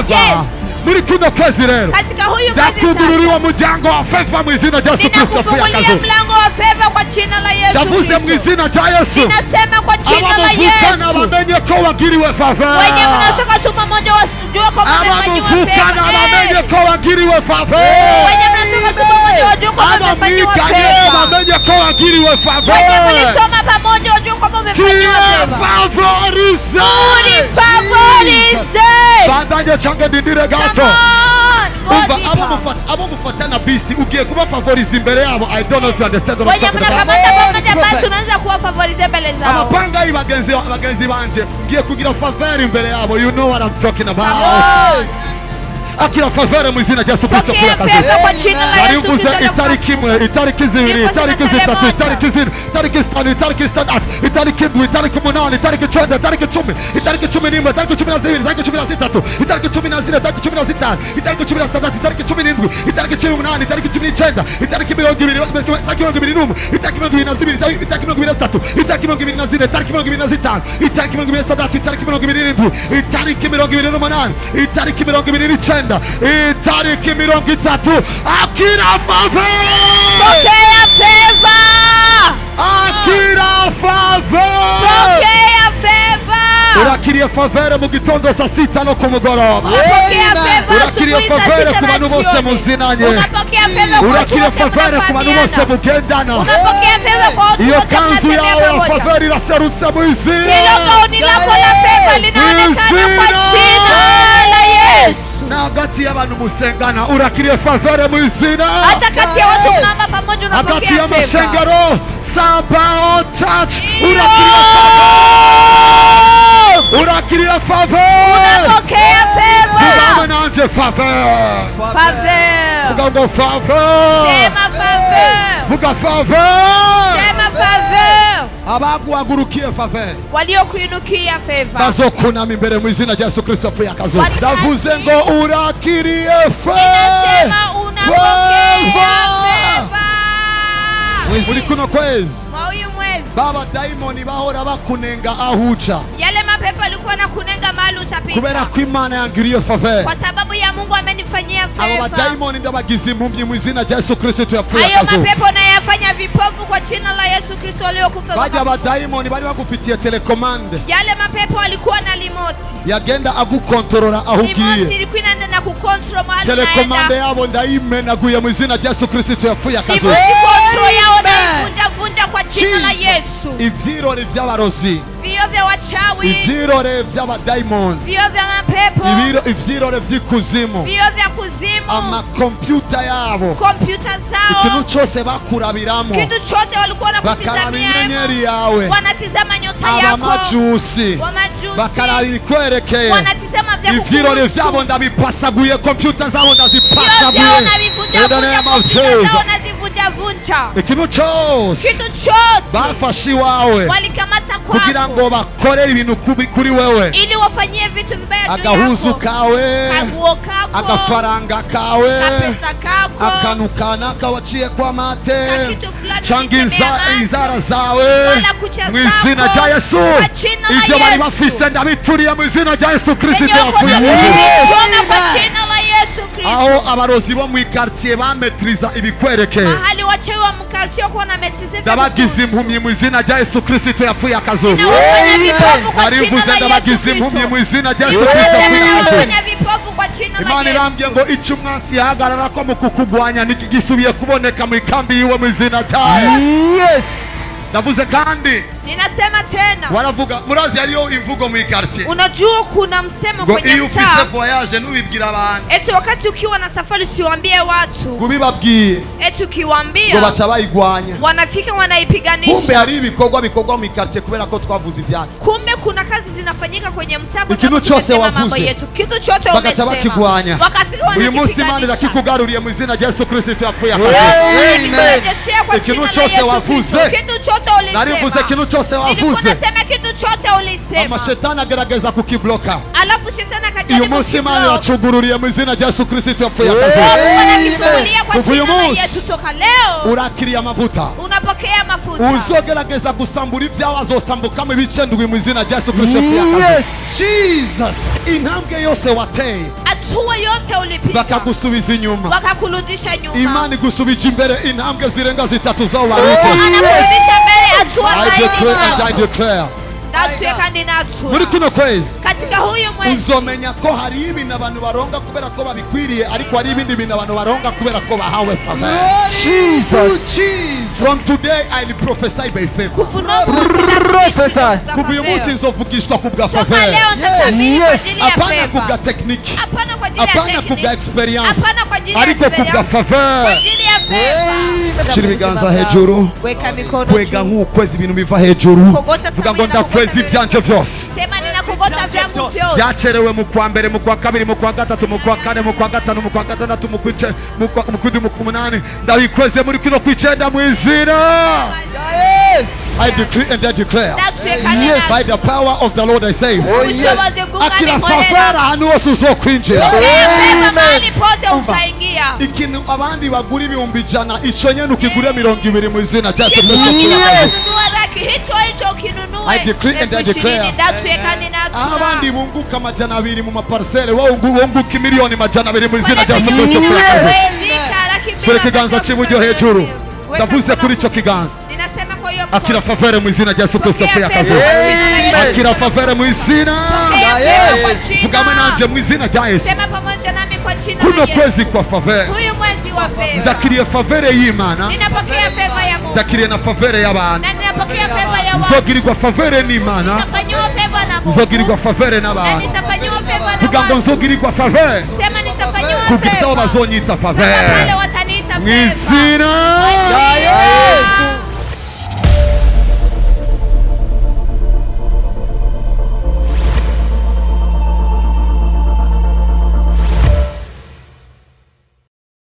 favor. Muri kuno kwezi rero ndakugururiwe muryango wa favor mu izina rya Yesu Kristo afuye akazu. Ndavuze mu izina rya Yesu. Ninasema kwa jina la Yesu. Abamenye ko wagiriwe favor. Wenye mnatoka tuma moja wajue kwa mmefanyiwa favor. Abamenye ko wagiriwe favor. Wenye mnatoka tuma moja wajue kwa mmefanyiwa favor. Abamenye ko wagiriwe favor. Wenye mlisoma pamoja wajue kwa mmefanyiwa favor. Favorize. Bandanye change ndindire gato. Abo mufatana bisi ugiye kuba favorize imbere yabo. I don't know if you understand what I'm talking about. Pamoja basi tunaanza kuwa favorize mbele zao. Amapanga hii bagenzi banje ngiye kugira favor imbere yabo. You know what I'm talking about. Akira favor mu izina rya Yesu Kristo afuye akazu. Barivuze itariki imwe, itariki zibiri, itariki zitatu, itariki zine, itariki zitanu, itariki zitandatu, itariki indwi, itariki umunani, itariki icenda, itariki cumi, itariki cumi n'imwe, itariki cumi na zibiri, itariki cumi na zitatu, itariki cumi na zine, itariki cumi na zitanu, itariki cumi na zitandatu, itariki cumi n'indwi, itariki cumi n'umunani, itariki cumi n'icenda, itariki mirongo ibiri, itariki mirongo ibiri n'umwe, itariki mirongo ibiri na zibiri, itariki mirongo ibiri na zitatu, itariki mirongo ibiri na zine, itariki mirongo ibiri na zitanu, itariki mirongo ibiri na zitandatu, itariki mirongo ibiri n'indwi, itariki mirongo ibiri n'umunani, itariki mirongo ibiri n'icenda, itariki mirongo itatu. Akira favor. Pokea favor. Akira favor. Pokea favor. Urakiriye favor mu gitondo saa sita no ku mugoroba. Pokea favor. Urakiriye favor ku bantu bose muzinanye. Unapokea favor. Urakiriye favor ku bantu bose mugendana. Unapokea favor kwa watu iyo kanzu yawe favor iraserutse mu izina. Hilo gauni lako la favor linaonekana kwa jina la Yesu. Na hagati y'abantu musengana urakiriye favor mu izina. Hata kati ya watu mnamba pamoja unapokea favor. Hagati ya mashengero Sabao Church urakiriye favor. Urakiriye favor. Unapokea favor. Mugame nanje favor. Favor. Mugambo favor. Sema favor. Muga favor. Sema favor. Abaguhagurukiye favor. Waliokuinukia favor. Bazokunama imbere mu izina rya Yesu Kristo afuye akazu. Ndavuze ngo urakiriye favor. Ninasema unapokea favor. Muri kuno kwezi. Huyu mwezi. Baba daimoni bahora bakunenga ahuca. Yale mapepo alikuwa na kunenga mahali utapita. Kubera ko Imana yangiriye favor. Kwa sababu ya Mungu amenifanyia favor. Abo daimoni ndabagize impumyi mu izina rya Yesu Kristo yafuye akazu. Ayo mapepo na yafanya vipofu kwa jina la Yesu Kristo aliyokufa. Baje aba daimoni bari bagufitiye telecommande. Yale mapepo alikuwa na remote. Yagenda agukontorora ahugiye. Remote ilikuwa inaenda na kucontrol mahali unaenda. Telecommande yabo ndayimenaguye mu izina rya Yesu Kristo yafuye akazu. Remote control yao vunja kwa jina la Yesu. Ivyirore vy'abarozi. Vio vya wachawi. Ivyirore vy'abadaimoni. Vio vya mapepo. Ivyirore vy'ikuzimu. Vio vya kuzimu. Amakompyuta yabo. Kompyuta zao. Ikintu cyose bakurabiramo. Kitu chote walikuwa wanakutizamia. Inyenyeri yawe. Wanatizama nyota yako. Abamajusi. Bakaraba ibikwerekeye. Wanatizama vya kukuhusu. Ivyirore vyabo ndabipasaguye. Kompyuta zabo ndazipasaguye. Unazivunja. Ikintu cyose. Kitu chote. Bafashi wawe. Walikamata kwako. Kugira ngo bakorere ibintu kuri wewe. Ili wafanyie vitu mbaya juu yako. Agahuzu kawe. Kaguo kako. Agafaranga kawe. Kapesa kako. Akanukana kawaciye kwa mate. Changiza inzara zawe. Mu izina rya Yesu. Ivyo bari bafise ndabituriye mu izina rya Yesu Kristo yafuye akazu. Aho abarozi bo mu quartier bametriza ibikwerekeye. Mahali wachawi wa mkartio kwa na metrize. Ndabagize impumyi mu izina rya Yesu Kristo yafuye akazu. Arivuze ndabagize impumyi mu izina rya Yesu Kristo yafuye akazu. Imana irambye ngo icyo umwansi yahagarara ko mu kukugwanya nigisubiye kuboneka mu ikambi yiwe mu izina rya Yesu. Ndavuze kandi ninasema tena. Waravuga murazi yariyo imvugo mu quartier. Unajua kuna msemo kwenye mtaa. Ufise voyage nubibwira abantu. Eti wakati ukiwa na safari usiwaambie watu. Gubibabwiye. Eti ukiwaambia. Ngo bacha bayigwanya. Wanafika wanaipiganisha. Kumbe hari ibikorwa mu quartier kubera ko twavuze ivyaka. Kumbe kuna kazi zinafanyika kwenye mtaa. Ikintu cyose wavuze. Kitu chote umesema. Bagacha bakigwanya. Wakafika uyu munsi Imana irakikugaruriye mu izina rya Yesu Kristo yapfuye akazu. Ikintu cyose wavuze. Kitu chote ulisema. Narivuze ikintu cyose Nilikuwa wavuze nasema kitu chote ulisema. amashetani agerageza kukibloka. Alafu shetani Uyu akajaribu munsi Imana kublock. iracugururiye mu izina rya Yesu Kristo yapfuye akazi. Wanakifungulia kwa Kuva uyu jina la munsi Yesu. Toka leo urakiriye amavuta. unapokea mafuta. Uzogerageza gusambura ibyawe azosambukamo ibice ndwi mu izina rya Yesu Kristo yapfuye akazi. Jesus, intambwe yose wateye Hatua yote ulipiga bakagusubiza inyuma, wakakurudisha nyuma. Imana igusubije imbere intambwe zirenga zitatu zo warike. Wanakurudisha mbele hatua I zaidi. declare and I declare Natuye kandi natura. muri kuno kwezi Katika huyu mwezi uzomenya ko hari ibintu abantu baronga kubera ko babikwiriye, ariko hari ibindi bintu abantu baronga kubera ko bahawe favor. Jesus, from today I will prophesy by favor. Kuva uyu munsi nzovugishwa ku bwa favor, apana ku bwa tekiniki, apana ku bwa experience, ariko ku bwa favor. Shira ibiganza hejuru, weka mikono kwega juu. nk'ukwezi ibintu biva hejuru, Kogota vuga ngo samina ndakwezi kogota ibyanje byose Sema ninakogota vyangu vyote. byacerewe mu kwa mbere, mu kwa kabiri, mu kwa gatatu, mu kwa kane, mu kwa gatanu, mu kwa gatandatu, mu kwice, mu kwindi, mu kumunani, ndabikweze muri kino kw'icenda mu izina. I decree and I declare by the power of the Lord I say, akira favor ahantu hose uzokwinjira. Ikintu abandi bagura ibihumbi ijana ico nyene ukigura 200 mu izina rya Yesu Kristo. I decree and I declare abandi bunguka amajana 200 mu maparcelle, wowe wunguka miliyoni majana 200 mu izina rya Yesu Kristo. Shira ikiganza cy'iburyo hejuru, ndavuze kuri ico kiganza. Akira favor mu izina rya Yesu Kristo akazi. Akira favor mu izina. Vugame nanje mu izina rya Yesu. Sema pamoja nami kwa jina la Kuno Yesu. kwezi kwa favor, Huyu mwezi wa favor. ndakiriye favor y'Imana, Ninapokea favor ya Mungu. ndakiriye na favor y'abantu. Na ninapokea favor ya watu. Nzogirirwa favor n'Imana, Nitafanywa favor na Mungu. nzogirirwa favor Na n'abantu. nitafanywa favor na Vuga ngo watu. nzogirirwa favor Sema nitafanywa kugeza aho favor. bazonyita favor Wale wataniita mu favor. izina